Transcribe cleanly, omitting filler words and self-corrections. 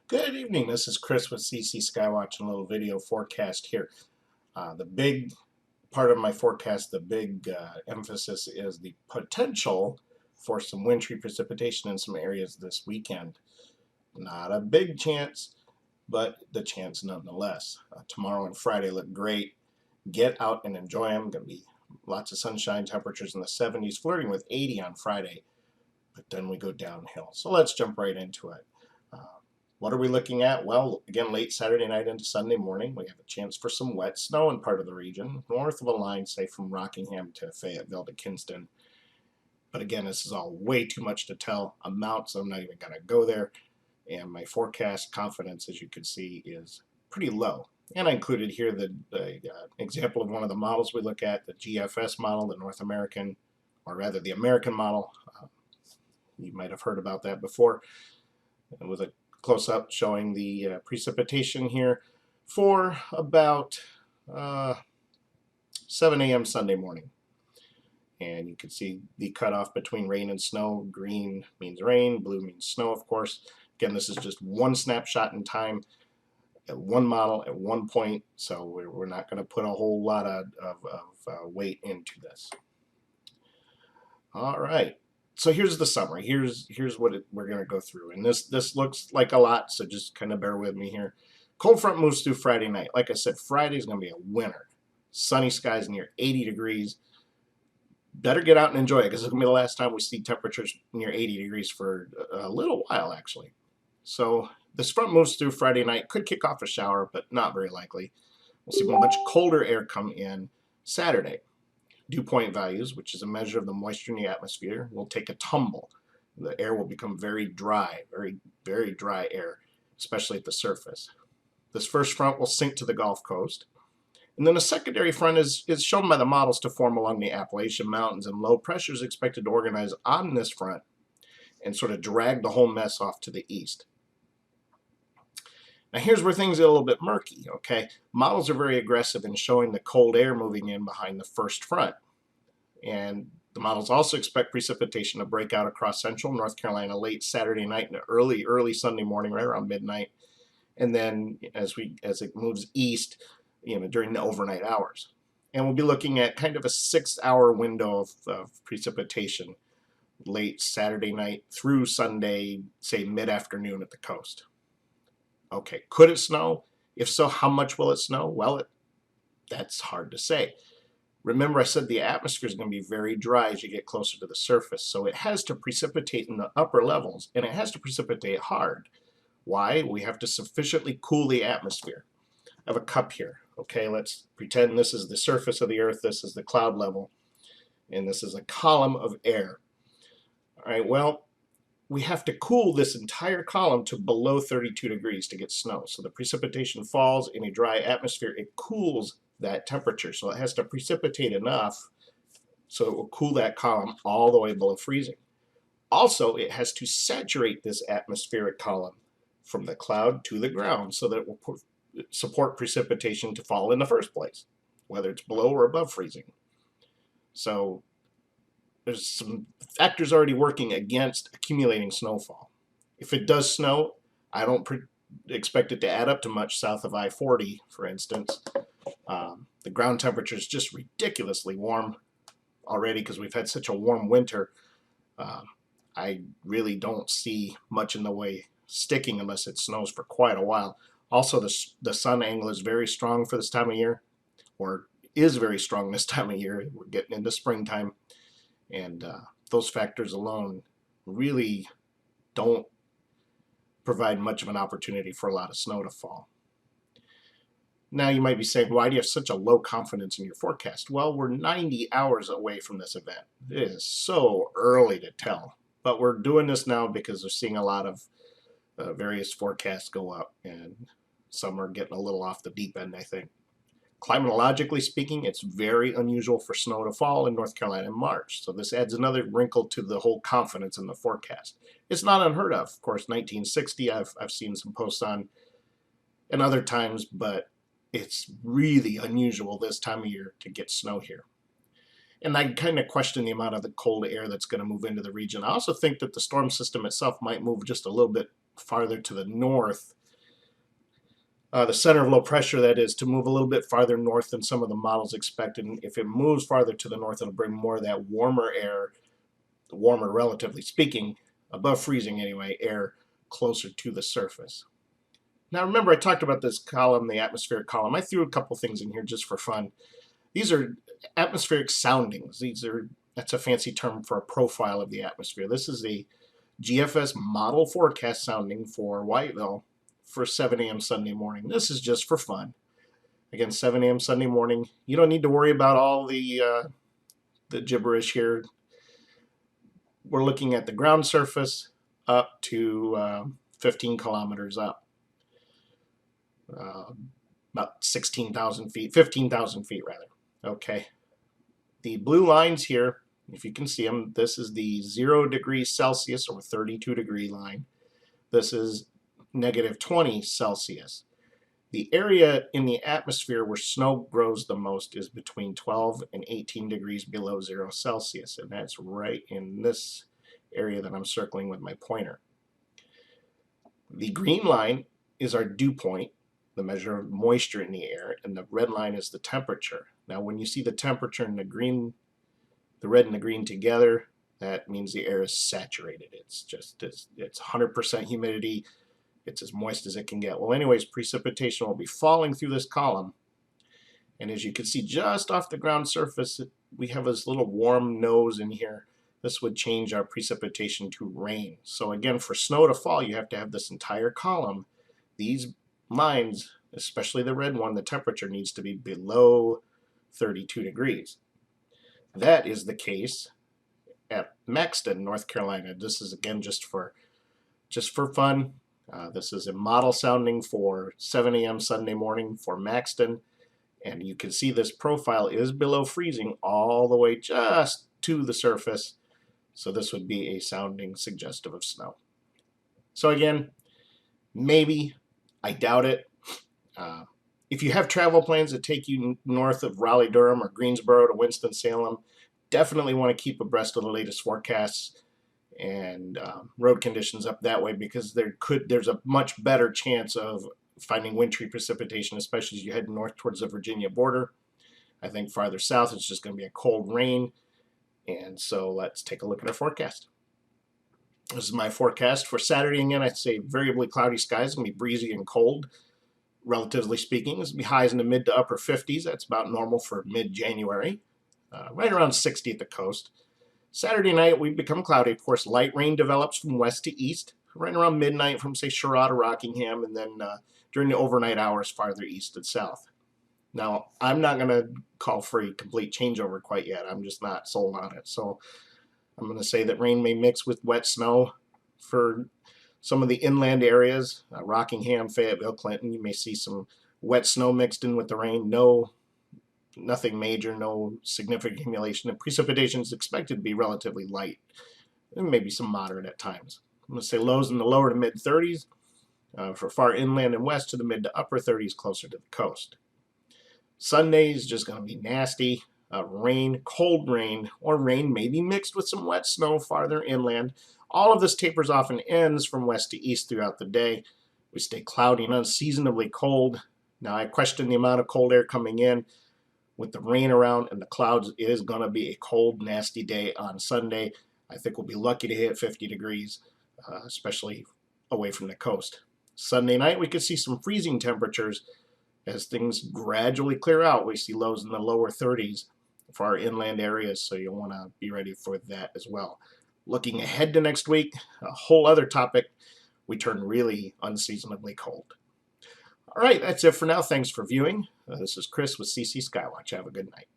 Good evening. This is Chris with CC Skywatch and a little video forecast here. The big part of my forecast, the big emphasis is the potential for some wintry precipitation in some areas this weekend. Not a big chance, but the chance nonetheless. Tomorrow and Friday look great. Get out and enjoy them. Going to be lots of sunshine, temperatures in the 70s, flirting with 80 on Friday, but then we go downhill. So let's jump right into it. Uh, what are we looking at? Well, again, late Saturday night into Sunday morning, we have a chance for some wet snow in part of the region, north of a line, say from Rockingham to Fayetteville to Kinston. But again, this is all way too much to tell amounts. I'm not even going to go there. And my forecast confidence, as you can see, is pretty low. And I included here the example of one of the models we look at, the GFS model, the North American, or rather the American model. You might have heard about that before. With a close-up showing the precipitation here for about 7 a.m. Sunday morning. And you can see the cutoff between rain and snow. Green means rain, blue means snow, of course. Again, this is just one snapshot in time at one model at one point, so we're not going to put a whole lot of weight into this. All right. So here's the summary. Here's what we're going to go through. And this looks like a lot, so just kind of bear with me here. Cold front moves through Friday night. Like I said, Friday's going to be a winter. Sunny skies near 80 degrees. Better get out and enjoy it because it's going to be the last time we see temperatures near 80 degrees for a little while, actually. So this front moves through Friday night. Could kick off a shower, but not very likely. We'll see a much colder air come in Saturday. Dew point values, which is a measure of the moisture in the atmosphere, will take a tumble. The air will become very dry, very, very dry air, especially at the surface. This first front will sink to the Gulf Coast. And then a secondary front is shown by the models to form along the Appalachian Mountains, and low pressure is expected to organize on this front and sort of drag the whole mess off to the east. Now here's where things get a little bit murky, okay? Models are very aggressive in showing the cold air moving in behind the first front. And the models also expect precipitation to break out across central North Carolina late Saturday night and early Sunday morning, right around midnight. And then as it moves east, during the overnight hours. And we'll be looking at kind of a 6-hour window of precipitation late Saturday night through Sunday, say mid-afternoon at the coast. Okay, could it snow? If so, how much will it snow? Well, that's hard to say. Remember, I said the atmosphere is going to be very dry as you get closer to the surface, so it has to precipitate in the upper levels, and it has to precipitate hard. Why? We have to sufficiently cool the atmosphere. I have a cup here. Okay, let's pretend this is the surface of the Earth, this is the cloud level, and this is a column of air. All right, well, we have to cool this entire column to below 32 degrees to get snow. So the precipitation falls in a dry atmosphere. It cools that temperature. So it has to precipitate enough so it will cool that column all the way below freezing. Also, it has to saturate this atmospheric column from the cloud to the ground so that it will support precipitation to fall in the first place, whether it's below or above freezing. So there's some factors already working against accumulating snowfall. If it does snow, I don't expect it to add up to much south of I-40, for instance. The ground temperature is just ridiculously warm already because we've had such a warm winter. I really don't see much in the way sticking unless it snows for quite a while. Also, the sun angle is very strong for this time of year, or is very strong this time of year. We're getting into springtime, and those factors alone really don't provide much of an opportunity for a lot of snow to fall. Now you might be saying, why do you have such a low confidence in your forecast? Well, we're 90 hours away from this event. It is so early to tell, but we're doing this now because we're seeing a lot of various forecasts go up, and some are getting a little off the deep end, I think. Climatologically speaking, it's very unusual for snow to fall in North Carolina in March, so this adds another wrinkle to the whole confidence in the forecast. It's not unheard of course. 1960 I've seen some posts on, and other times, but it's really unusual this time of year to get snow here. And I kind of question the amount of the cold air that's going to move into the region. I also think that the storm system itself might move just a little bit farther to the north the center of low pressure, that is, to move a little bit farther north than some of the models expected. And if it moves farther to the north, it'll bring more of that warmer air, warmer relatively speaking, above freezing anyway, air closer to the surface. Now remember, I talked about this column, the atmospheric column. I threw a couple things in here just for fun. These are atmospheric soundings. That's a fancy term for a profile of the atmosphere. This is the GFS model forecast sounding for Whiteville for 7 a.m. Sunday morning. This is just for fun. Again, 7 a.m. Sunday morning. You don't need to worry about all the gibberish here. We're looking at the ground surface up to 15 kilometers up. About 16,000 feet, 15,000 feet rather. Okay. The blue lines here, if you can see them, this is the 0 degrees Celsius or 32 degree line. This is -20 Celsius. The area in the atmosphere where snow grows the most is between 12 and 18 degrees below 0 Celsius, and that's right in this area that I'm circling with my pointer. The green line is our dew point, the measure of moisture in the air, and the red line is the temperature. Now when you see the temperature in the green, the red and the green together, that means the air is saturated. It's 100% humidity. It's as moist as it can get. Well, anyways, precipitation will be falling through this column. And as you can see just off the ground surface, we have this little warm nose in here. This would change our precipitation to rain. So again, for snow to fall, you have to have this entire column. These lines, especially the red one, the temperature needs to be below 32 degrees. That is the case at Maxton, North Carolina. This is again just for fun. This is a model sounding for 7 a.m. Sunday morning for Maxton, and you can see this profile is below freezing all the way just to the surface. So this would be a sounding suggestive of snow. So again, maybe, I doubt it. If you have travel plans that take you north of Raleigh-Durham or Greensboro to Winston-Salem, definitely want to keep abreast of the latest forecasts and road conditions up that way, because there's a much better chance of finding wintry precipitation, especially as you head north towards the Virginia border. I think farther south it's just going to be a cold rain. And so let's take a look at our forecast. This is my forecast for Saturday. Again, I'd say variably cloudy skies. It's going to be breezy and cold, relatively speaking. This will be highs in the mid to upper 50s. That's about normal for mid-January. Right around 60 at the coast. Saturday night, we become cloudy. Of course, light rain develops from west to east, right around midnight from, say, Sherrod to Rockingham, and then during the overnight hours farther east and south. Now, I'm not going to call for a complete changeover quite yet. I'm just not sold on it. So I'm going to say that rain may mix with wet snow for some of the inland areas, Rockingham, Fayetteville, Clinton. You may see some wet snow mixed in with the rain. Nothing major, no significant accumulation. And precipitation is expected to be relatively light, and maybe some moderate at times. I'm going to say lows in the lower to mid 30s for far inland and west, to the mid to upper 30s closer to the coast. Sunday is just going to be nasty. Rain, cold rain, or rain maybe mixed with some wet snow farther inland. All of this tapers off and ends from west to east throughout the day. We stay cloudy and unseasonably cold. Now, I question the amount of cold air coming in. With the rain around and the clouds, it is going to be a cold, nasty day on Sunday. I think we'll be lucky to hit 50 degrees, especially away from the coast. Sunday night, we could see some freezing temperatures as things gradually clear out. We see lows in the lower 30s for our inland areas, so you'll want to be ready for that as well. Looking ahead to next week, a whole other topic, we turn really unseasonably cold. All right, that's it for now. Thanks for viewing. This is Chris with CC Skywatch. Have a good night.